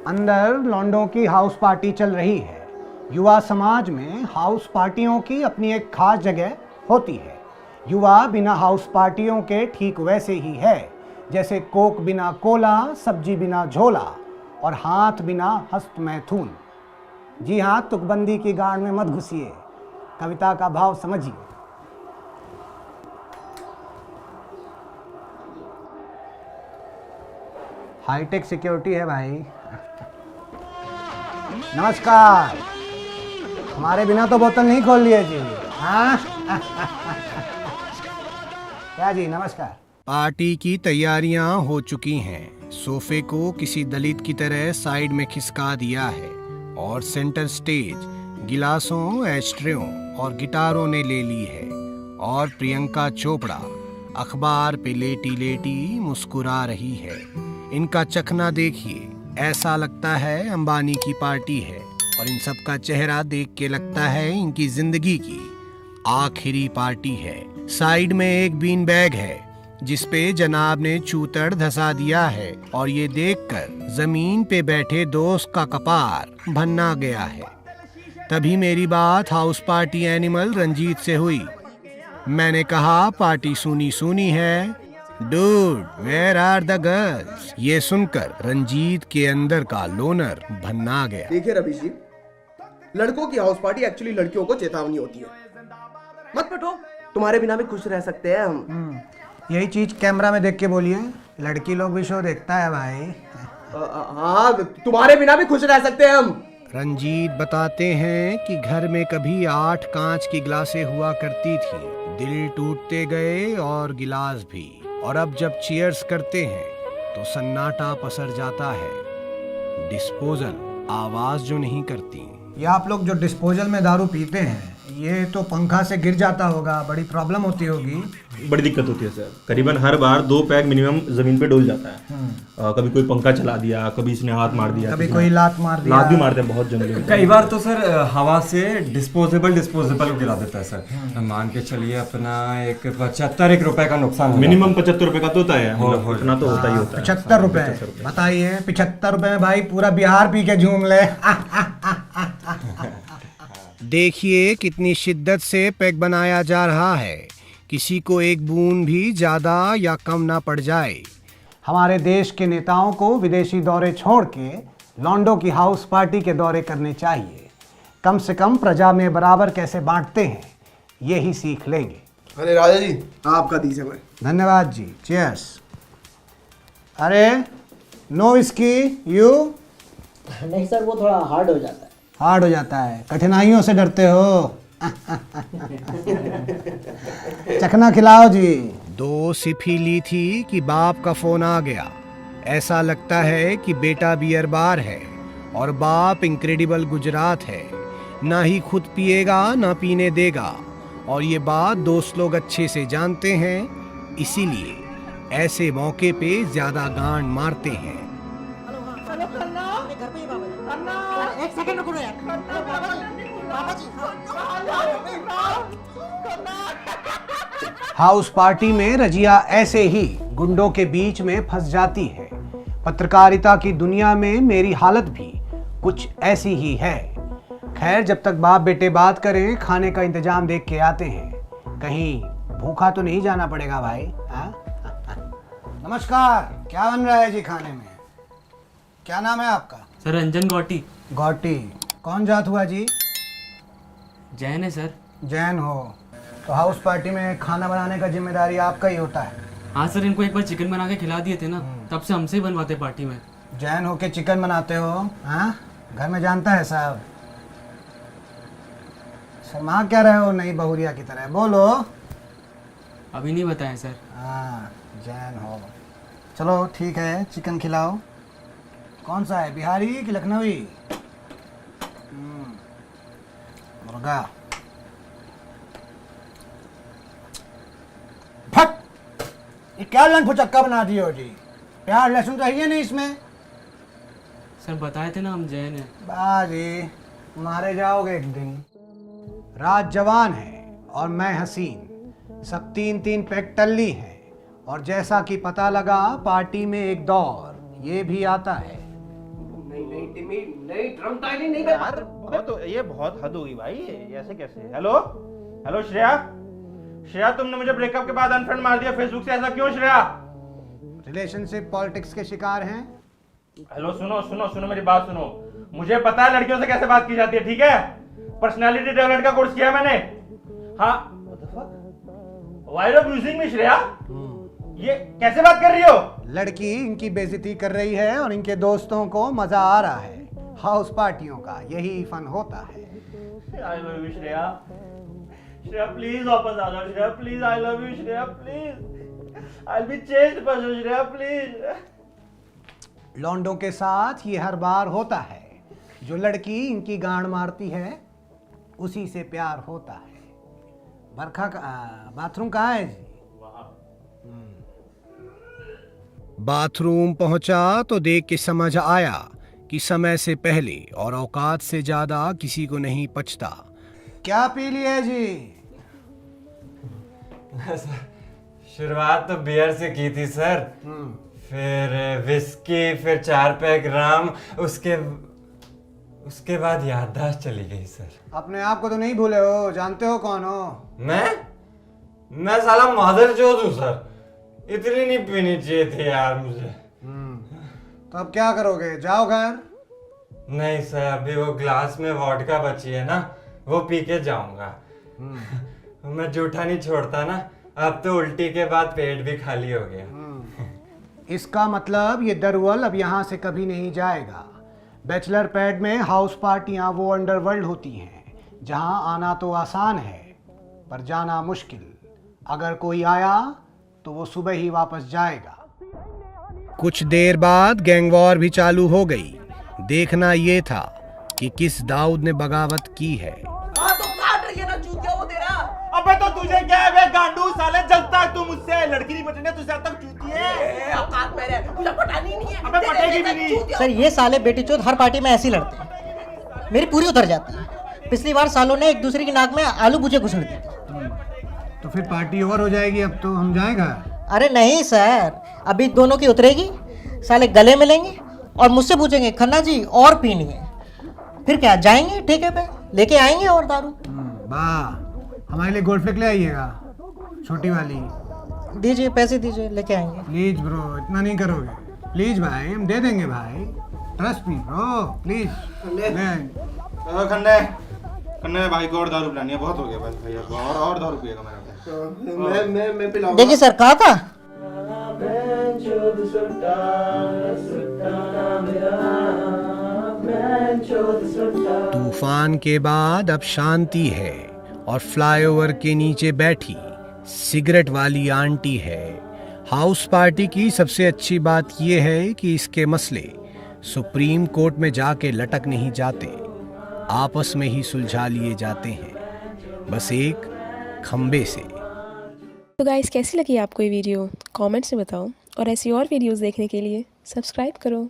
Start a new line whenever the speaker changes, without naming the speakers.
अंदर लॉन्डो की house party चल रही है। युवा समाज में हाउस पार्टियों की अपनी एक खास जगह होती है। युवा बिना हाउस पार्टियों के ठीक वैसे ही है जैसे कोक बिना कोला, सब्जी बिना झोला और हाथ बिना हस्त मैथुन। जी हाँ, तुकबंदी की गाड़ में मत घुसिए, कविता का भाव समझिए। हाईटेक सिक्योरिटी है भाई। नमस्कार। हमारे बिना तो बोतल नहीं खोल लिए जी। हाँ क्या जी, नमस्कार।
पार्टी की तैयारियां हो चुकी हैं। सोफे को किसी दलित की तरह साइड में खिसका दिया है और सेंटर स्टेज गिलासों, एस्ट्रेओं और गिटारों ने ले ली है। और प्रियंका चोपड़ा अखबार पे लेटी लेटी मुस्कुरा रही है। इनका चखना देखिए, ऐसा लगता है अंबानी की पार्टी है। और इन सब का चेहरा देख के लगता है इनकी जिंदगी की आखिरी पार्टी है। साइड में एक बीन बैग है जिसपे जनाब ने चूतड़ धसा दिया है और ये देखकर जमीन पे बैठे दोस्त का कपार भन्ना गया है। तभी मेरी बात हाउस पार्टी एनिमल रंजीत से हुई। मैंने कहा पार्टी सुनी सुनी है, dude where are the girls. ये सुनकर रंजीत के अंदर का लोनर भन्ना गया।
देखिए रवि जी, लड़कों की हाउस पार्टी एक्चुअली लड़कियों को चेतावनी होती है। मत पटो, तुम्हारे बिना भी खुश रह सकते हैं हम।
यही चीज कैमरा में देख के बोलिए, लड़की लोग भी शो देखता है भाई।
हाँ, तुम्हारे बिना भी खुश रह सकते हैं हम।
रंजीत बताते हैं कि घर में कभी 8 कांच की गिलासें हुआ करती थी। दिल टूटते गए और गिलास भी। और अब जब चीयर्स करते हैं तो सन्नाटा पसर जाता है। डिस्पोजल आवाज जो नहीं करती।
ये आप लोग जो डिस्पोजल में दारू पीते हैं, ये तो पंखा से गिर जाता होगा, बड़ी प्रॉब्लम होती होगी।
बड़ी दिक्कत होती है सर। करीबन हर बार 2 पैक मिनिमम जमीन पे डोल जाता है। कभी कोई पंखा चला दिया, कभी इसने हाथ मार दिया,
कभी कोई लात मार दिया।
लात भी मारते हैं बहुत जंगली।
कई बार तो सर हवा से डिस्पोजेबल गिरा देता है सर। मान के चलिए अपना एक 75 रुपए का नुकसान हो
मिनिमम 75 रुपए का तो होता है। इतना तो होता ही होता है।
75 रुपए बताइए, 75 रुपए में भाई पूरा बिहार पी के झूम ले।
देखिए कितनी शिद्दत से पैक बनाया जा रहा है, किसी को एक बूंद भी ज्यादा या कम ना पड़ जाए।
हमारे देश के नेताओं को विदेशी दौरे छोड़ के लॉन्डो की हाउस पार्टी के दौरे करने चाहिए। कम से कम प्रजा में बराबर कैसे बांटते हैं, यही सीख लेंगे।
अरे राजा जी, आपका दीजिए। मैं
धन्यवाद जी, चीयर्स। अरे नो विस्की यू?
नहीं सर, वो थोड़ा हार्ड हो जाता है।
हार्ड हो जाता है, कठिनाइयों से डरते हो। चखना खिलाओ जी।
2 सिप ही ली थी कि बाप का फोन आ गया। ऐसा लगता है कि बेटा बियर बार है और बाप इनक्रेडिबल गुजरात है। ना ही खुद पिएगा ना पीने देगा। और ये बात दोस्त लोग अच्छे से जानते हैं, इसीलिए ऐसे मौके पे ज्यादा गांड मारते हैं।
एक सेकंड रुको यार।
हाउस पार्टी में रजिया ऐसे ही गुंडों के बीच में फंस जाती है। पत्रकारिता की दुनिया में मेरी हालत भी कुछ ऐसी ही है। खैर, जब तक बाप बेटे बात करें, खाने का इंतजाम देख के आते हैं। कहीं भूखा तो नहीं जाना पड़ेगा भाई। नमस्कार, क्या बन रहा है जी खाने में? क्या नाम है आपका?
सर रंजन गौटी।
गौटी, कौन जात हुआ जी?
जैन है सर।
जैन हो तो हाउस पार्टी में खाना बनाने का जिम्मेदारी आपका ही होता है।
हाँ सर, इनको एक बार चिकन बना के खिला दिए थे ना, तब से हमसे ही बनवाते पार्टी में।
जैन हो के चिकन बनाते हो? हाँ, घर में जानता है साहब। शर्मा क्या रहे हो नई बहुरिया की तरह, बोलो।
अभी नहीं बताया सर।
हाँ, जैन हो। चलो ठीक है, चिकन खिलाओ। कौन सा है, बिहारी कि लखनवी? मुर्गा। फट, ये क्या लन फुचक्का बना दिए हो जी? प्याज लहसुन चाहिए नहीं इसमें?
सर बताए थे ना हम जैन हैं।
बाजी, मारे जाओगे एक दिन। रात जवान है और मैं हसीन, सब 3-3 पैक टल्ली हैं। और जैसा कि पता लगा, पार्टी में एक दौर ये भी आता है।
नहीं
इंटीमेट नहीं, ड्रम टाइलिंग नहीं मैं
यार ये बहुत हद होगी भाई, ये ऐसे कैसे? हेलो हेलो श्रेया, श्रेया तुमने मुझे ब्रेकअप के बाद अनफ्रेंड मार दिया फेसबुक से, ऐसा क्यों श्रेया?
रिलेशनशिप पॉलिटिक्स के शिकार हैं।
हेलो सुनो सुनो सुनो मेरी बात सुनो, मुझे पता है लड़कियों से कैसे बात की जाती है, ठीक है? पर्सनालिटी डेवलपमेंट का कोर्स किया मैंने। हाँ, व्हाई आर यू यूजिंग मी श्रेया? ये कैसे बात कर रही हो?
लड़की इनकी बेइज्जती कर रही है और इनके दोस्तों को मजा आ रहा है। हाउस पार्टियों का यही फन होता है।
I love you Shreya, Shreya please वापस आ जाओ Shreya, please I love you Shreya, please I will be changed person Shreya, please.
लौंडों के साथ ये हर बार होता है। जो लड़की इनकी गांड मारती है उसी से प्यार होता है। बरखा का बाथरूम कहाँ है जी?
बाथरूम पहुंचा तो देख के समझ आया कि समय से पहले और औकात से ज्यादा किसी को नहीं पचता।
क्या पी लिए जी?
शुरुआत तो बियर से की थी सर, फिर विस्की, फिर 4 पैक रम, उसके बाद याददाश्त चली गई सर।
अपने आप को तो नहीं भूले हो, जानते हो कौन हो?
मैं साला मादर चोद हूँ सर, इतनी नहीं पीनी चाहिए थी यार मुझे।
तो अब क्या करोगे, जाओ घर?
नहीं सर, अभी वो ग्लास में वोडका बची है ना, वो पी के जाऊंगा। मैं जूठा नहीं छोड़ता ना, अब तो उल्टी के बाद पेट भी खाली हो गया।
इसका मतलब ये दरअसल अब यहाँ से कभी नहीं जाएगा। बैचलर पैड में हाउस पार्टियाँ वो अंडरवर्ल्ड होती हैं जहाँ आना तो आसान है पर जाना मुश्किल। अगर कोई आया तो वो सुबह ही वापस जाएगा।
कुछ देर बाद गैंग वॉर भी चालू हो गई। देखना ये था कि किस दाऊद ने बगावत की है।
हाँ तो काट रही है ना चूतिया वो तेरा।
अबे तो तुझे क्या है बे गांडू, साले जलता है तू मुझसे, लड़की नहीं बचने तुझसे तक चूती है।
औकात में रह, तुझे पटानी नहीं है।
अबे पटेगी भी नहीं।
सर ये साले बेटी चोद हर पार्टी में ऐसे ही लड़ते हैं, मेरी पूरी उतर जाती है। पिछली बार सालों ने एक दूसरे की नाक में आलू भुजे घुसड़ दी थी।
तो फिर पार्टी ओवर हो जाएगी, अब तो हम जाएगा।
अरे नहीं सर, अभी दोनों की उतरेगी, साले गले मिलेंगे और मुझसे पूछेंगे खन्ना जी और पीनी है, फिर क्या जाएंगे ठेके पे लेके आएंगे और दारू।
वाह, हमारे लिए गोल्ड फ्लिक ले आइएगा, छोटी वाली।
दीजिए पैसे दीजिए, लेके आएंगे।
प्लीज ब्रो, इतना नहीं करोगे? प्लीज भाई, हम दे देंगे भाई, ट्रस्ट मी ब्रो, प्लीज ले।
खन्ने खन्ने भाई को और दारू पिलानी है, बहुत हो गया बस भैया को, और दारू पिएगा मेरा भाई।
मैं पिलाऊंगा।
देखिए सर, कहा था
तूफान के बाद अब शांति है और फ्लाईओवर के नीचे बैठी सिगरेट वाली आंटी है। हाउस पार्टी की सबसे अच्छी बात यह है कि इसके मसले सुप्रीम कोर्ट में जाके लटक नहीं जाते, आपस में ही सुलझा लिए जाते हैं, बस एक खंबे से।
तो गाइस, कैसी लगी आपको ये वीडियो? कमेंट्स में बताओ और ऐसी और वीडियोस देखने के लिए सब्सक्राइब करो।